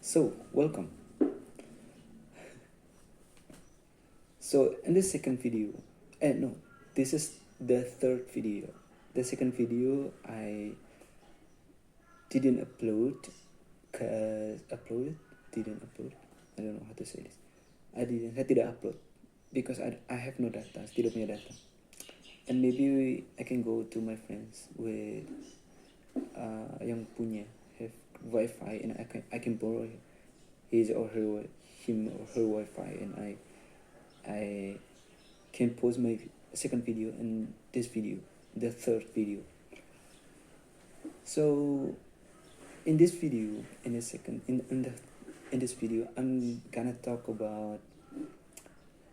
So, welcome. So, in the second video, no, this is the third video. The second video I didn't upload, didn't upload. I don't know how to say this. Saya tidak upload because I have no data, tidak punya data. And maybe I can go to my friends with yang punya have Wi-Fi, and I can borrow his or her him or her Wi-Fi, and I can post my second video and this video, the third video. So in this video, in this video, I'm gonna talk about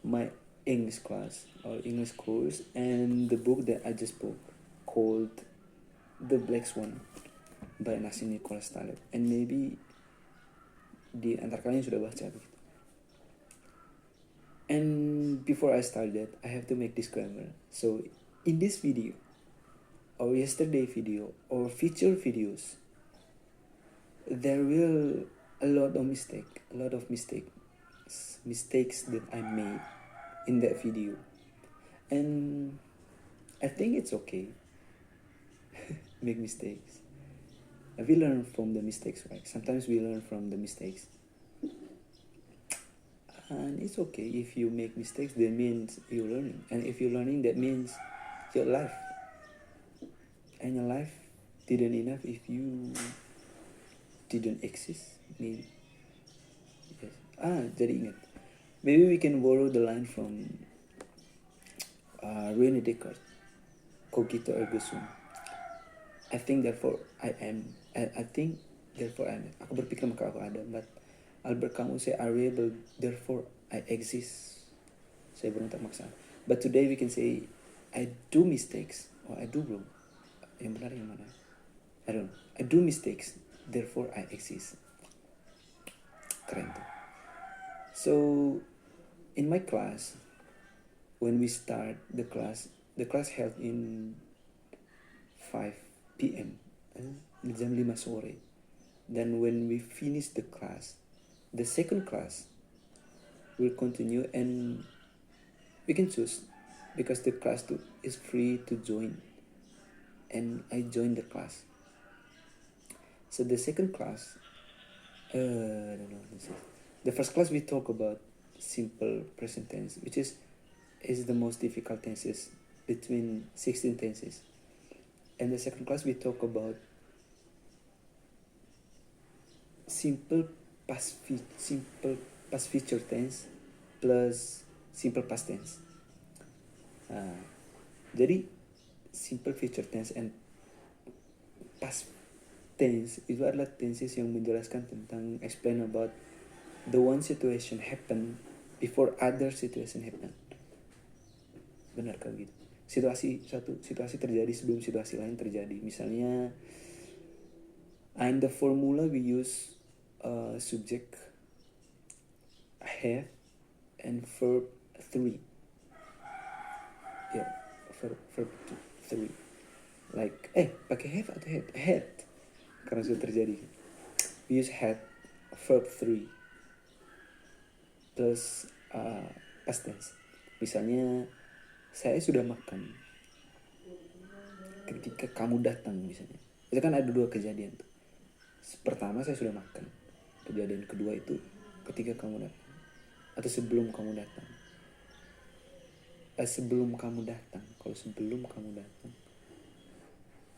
my English class or English course and the book that I just spoke called The Black Swan by Nassim Nicholas Taleb. And maybe di antara kalian sudah baca begitu. And before I start that, I have to make disclaimer. So in this video, or yesterday video, or future videos, there will a lot of mistakes that I made in that video. And I think it's okay. Make mistakes. We learn from the mistakes, right? Sometimes we learn from the mistakes. And it's okay if you make mistakes, that means you're learning. And if you're learning, that means your life. And your life didn't enough if you didn't exist, maybe. Yes. Jadi ingat. Maybe we can borrow the line from René Descartes, Cogito ergo sum. I think therefore I am. I think therefore I am. Aku berpikir maka aku ada. But Albert Camus say are able, therefore I exist. Saya berontak maksa. But today we can say I do mistakes or I do wrong. Yang benar yang mana? I don't know. I do mistakes, therefore I exist. Keren tuh. So in my class, when we start the class held in 5 p.m. Jam 5 sore. Then when we finish the class, the second class will continue, and we can choose because the class is free to join, and I joined the class. So the second class, I don't know. The first class we talk about simple present tense, which is the most difficult tenses between 16 tenses. And the second class we talk about simple past future tense plus simple past tense. Jadi simple future tense and past tense itu adalah tenses yang menjelaskan tentang explain about the one situation happen before other situation happen. Benarkah gitu? Situasi terjadi sebelum situasi lain terjadi. Misalnya, in the formula we use subject, have, and verb 3. Yeah, verb 3. Like, pakai have atau had? Karena sudah terjadi. We use had, verb 3 plus past tense. Misalnya, saya sudah makan ketika kamu datang misalnya. Itu kan ada 2 kejadian tuh. Pertama, saya sudah makan. Kejadian kedua itu ketika kamu datang atau sebelum kamu datang. Sebelum kamu datang. Kalau sebelum kamu datang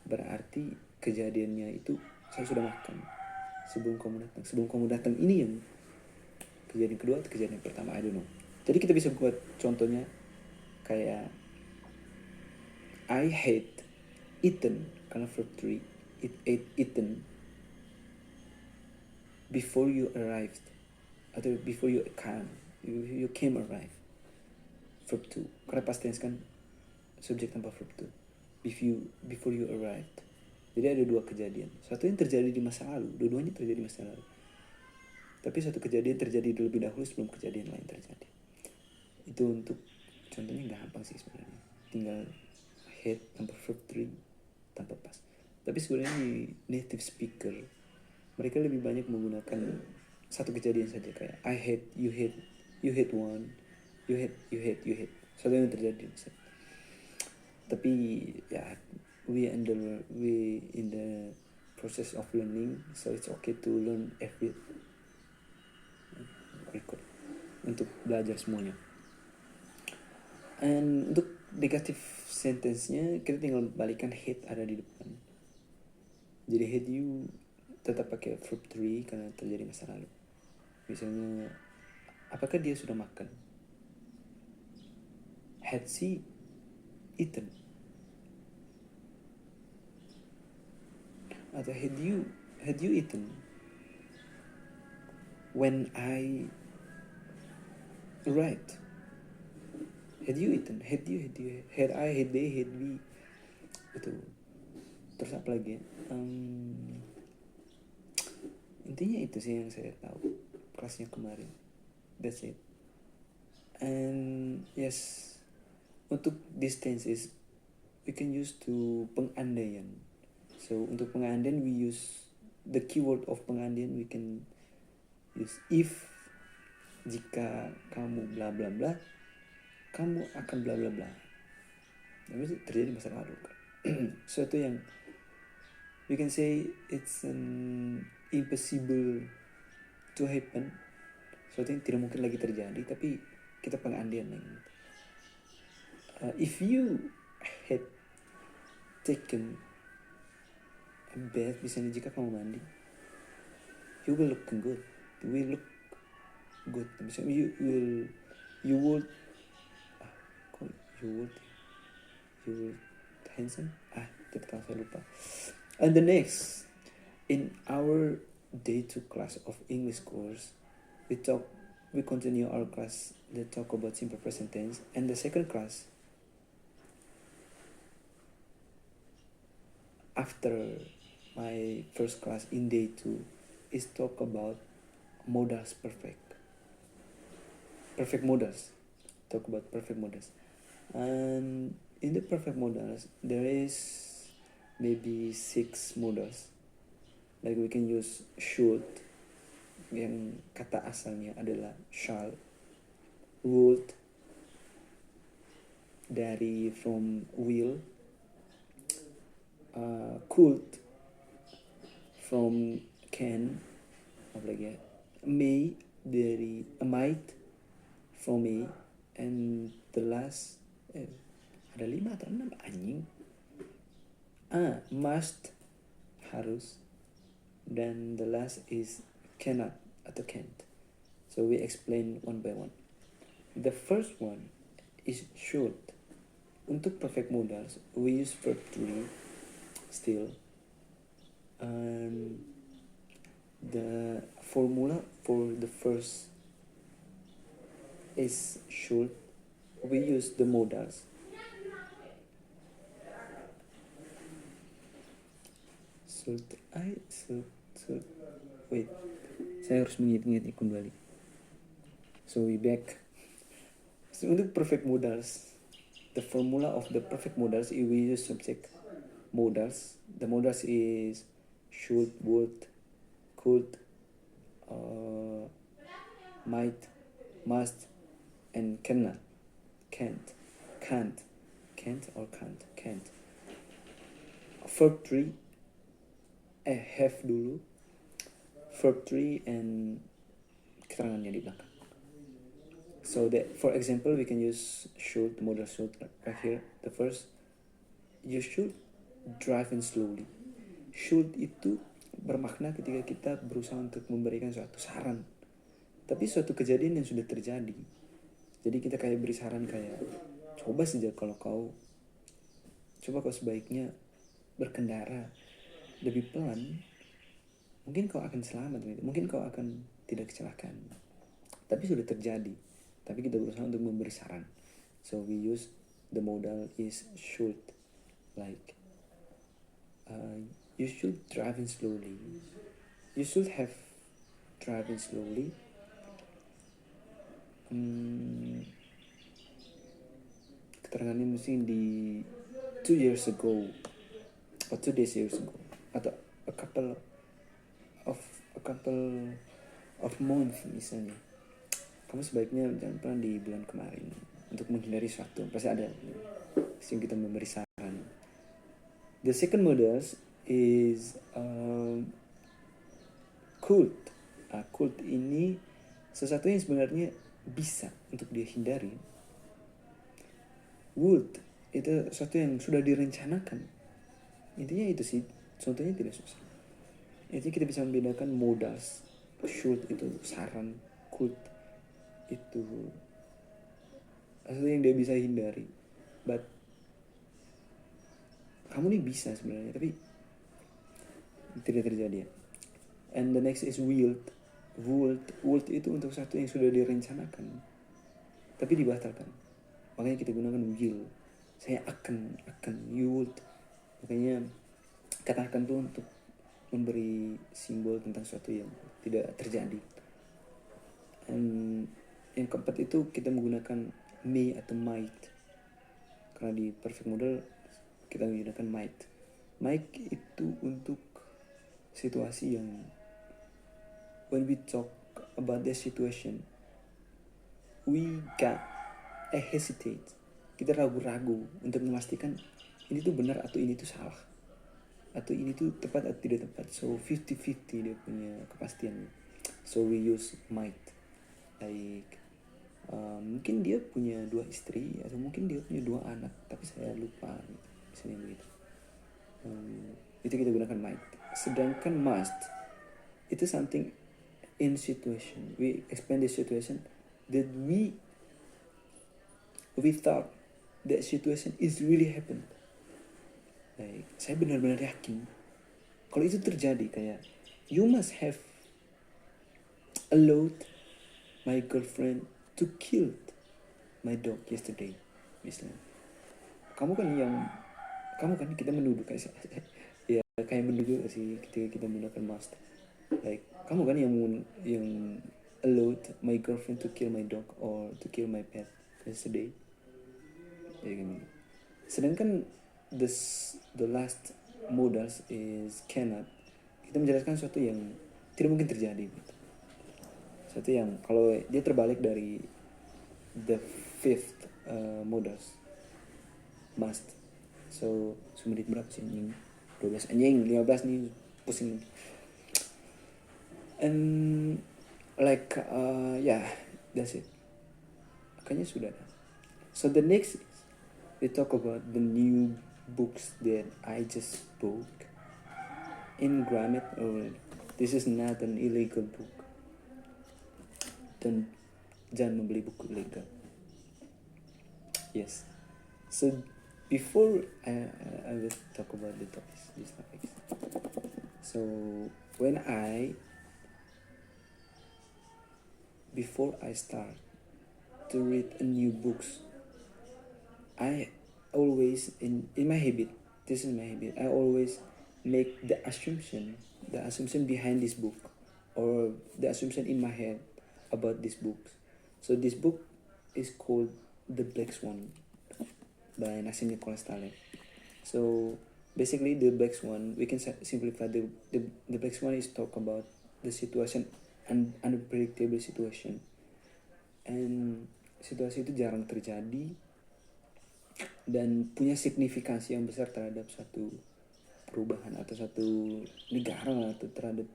berarti kejadiannya itu saya sudah makan sebelum kamu datang. Sebelum kamu datang ini yang kejadian kedua atau kejadian pertama, I don't know. Jadi kita bisa buat contohnya kayak I hate eaten, karena verb 3, eaten before you arrived atau before you came arrive, verb 2, karena past tense kan subjek tanpa verb 2, before you arrived. Jadi ada 2 kejadian, satu yang terjadi di masa lalu, dua-duanya terjadi di masa lalu, tapi satu kejadian terjadi terlebih dahulu sebelum kejadian lain terjadi. Itu untuk contohnya gampang sih sebenarnya, tinggal had tanpa verb 3 tanpa past. Tapi sebenarnya di native speaker mereka lebih banyak menggunakan satu kejadian saja, kayak I hate, you hate, you hate one, you hate, you hate, you hate, satu yang terjadi. Tapi ya, we in the process of learning, so it's okay to learn every record, untuk belajar semuanya. And untuk negative sentence-nya, kita tinggal balikan hate ada di depan. Jadi hate you tetap pakai verb 3 karena terjadi masa lalu. Misalnya, apakah dia sudah makan? Had she eaten? Atau had you eaten? When I arrived, had you eaten? Had I, had they, had we? Itu. Terus apa lagi? Intinya itu sih yang saya tahu kelasnya kemarin. That's it. And yes, untuk these tenses we can use to pengandaian. So untuk pengandaian we use the keyword of pengandaian, we can use if. Jika kamu bla bla bla, kamu akan bla bla bla. Itu terjadi masa lalu kan. So itu yang we can say it's an impossible to happen, suatu yang tidak mungkin lagi terjadi, tapi kita pengandaian lagi. If you had taken a bath, misalnya jika kamu mandi, you will look good. Misalnya you would handsome. Tidak tahu, saya lupa. And the next, in our day 2 class of English course, we continue our class that talk about simple present tense, and the second class after my first class in day 2 is talk about modals perfect modals. Talk about perfect modals. And in the perfect modals there is maybe 6 modals. Like we can use should, yang kata asalnya adalah shall, would dari from will, could from can, apa lagi ya, may dari might from may, and the last ada 5 atau 6 anjing. Must, harus, dan the last is cannot atau can't. So we explain one by one. The first one is should. Untuk perfect modals we use verb 3 still, and the formula for the first is should. We use the modals. Wait, saya harus mengingat kembali. So we back. So untuk perfect modals, the formula of the perfect modals, we use subject modals. The modals is should, would, could, might, must, and cannot, can't. Verb 3 have dulu, verb 3 and keterangannya di belakang. So that, for example, we can use should, the modal should right here. The first, you should drive slowly. Should itu bermakna ketika kita berusaha untuk memberikan suatu saran, tapi suatu kejadian yang sudah terjadi. Jadi kita kayak beri saran kayak, coba kau sebaiknya berkendara lebih pelan, mungkin kau akan selamat, mungkin kau akan tidak kecelakaan. Tapi sudah terjadi, tapi kita berusaha untuk memberi saran. So we use the modal is should, like you should drive slowly, you should have driven slowly. Keterangannya mesti di 2 years ago or 2 days years ago, atau a couple of month misalnya, kamu sebaiknya jangan pernah di bulan kemarin untuk menghindari sesuatu. Pasti ada yang kita memberi saran. The second models is cult. Cult ini sesuatu yang sebenarnya bisa untuk dia hindari. Would itu sesuatu yang sudah direncanakan. Intinya itu sih, contohnya tidak susah. Intinya kita bisa membedakan modals. Should itu saran, cult itu sesuatu yang dia bisa hindari. But kamu nih bisa sebenarnya, tapi tidak terjadi ya. And the next is willed. Willed itu untuk sesuatu yang sudah direncanakan tapi dibatalkan. Makanya kita gunakan will. Saya akan you would. Makanya kata akan itu untuk memberi simbol tentang sesuatu yang tidak terjadi. And yang keempat itu kita menggunakan may atau might. Karena di perfect model kita menggunakan might. Might itu untuk situasi yang when we talk about the situation, we got a hesitate. Kita ragu-ragu untuk memastikan ini tuh benar atau ini tuh salah. Atau ini tuh tepat atau tidak tepat. So 50-50 dia punya kepastiannya. So we use might. Like mungkin dia punya 2 istri atau mungkin dia punya 2 anak, tapi saya lupa misalnya begitu. Itu kita gunakan might. Sedangkan must itu something in situation. We explain the situation that we thought that situation is really happen. Like, saya benar-benar yakin kalau itu terjadi, kayak you must have allowed my girlfriend to kill my dog yesterday misalnya. Kamu kan kita menuduh kayak ya kayak menuduh sih ketika kita menggunakan must. Like kamu kan yang allowed my girlfriend to kill my dog or to kill my pet yesterday. Ya kan. Sedangkan the last modals is cannot. Kita menjelaskan sesuatu yang tidak mungkin terjadi gitu. Sesuatu yang kalau dia terbalik dari the fifth modals must. So semenit berapa sih anjing? 12 anjing, 15 nih pusing. And like yeah, that's it. Kayaknya sudah. So the next we talk about the new books that I just spoke in Grammet. Or this is not an illegal book. Dan jangan membeli buku ilegal. Yes. So before I will talk about these topics. So before I start to read a new books, I always in my habit. This is my habit. I always make the assumption behind this book, or the assumption in my head about this book. So this book is called The Black Swan by Nassim Nicholas Taleb. So basically, The Black Swan, we can simplify the Black Swan is talk about the situation and unpredictable situation, and situasi itu jarang terjadi dan punya signifikansi yang besar terhadap satu perubahan atau satu negara atau terhadap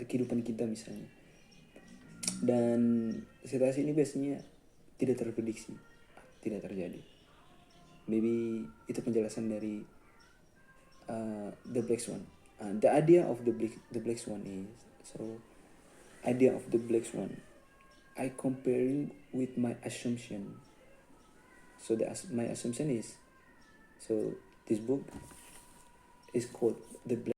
kehidupan kita misalnya. Dan situasi ini biasanya tidak terprediksi, tidak terjadi. Maybe itu penjelasan dari The Black Swan. The idea of the Black Swan is, idea of the Black Swan, I comparing with my assumption. So my assumption is, so this book is called The Black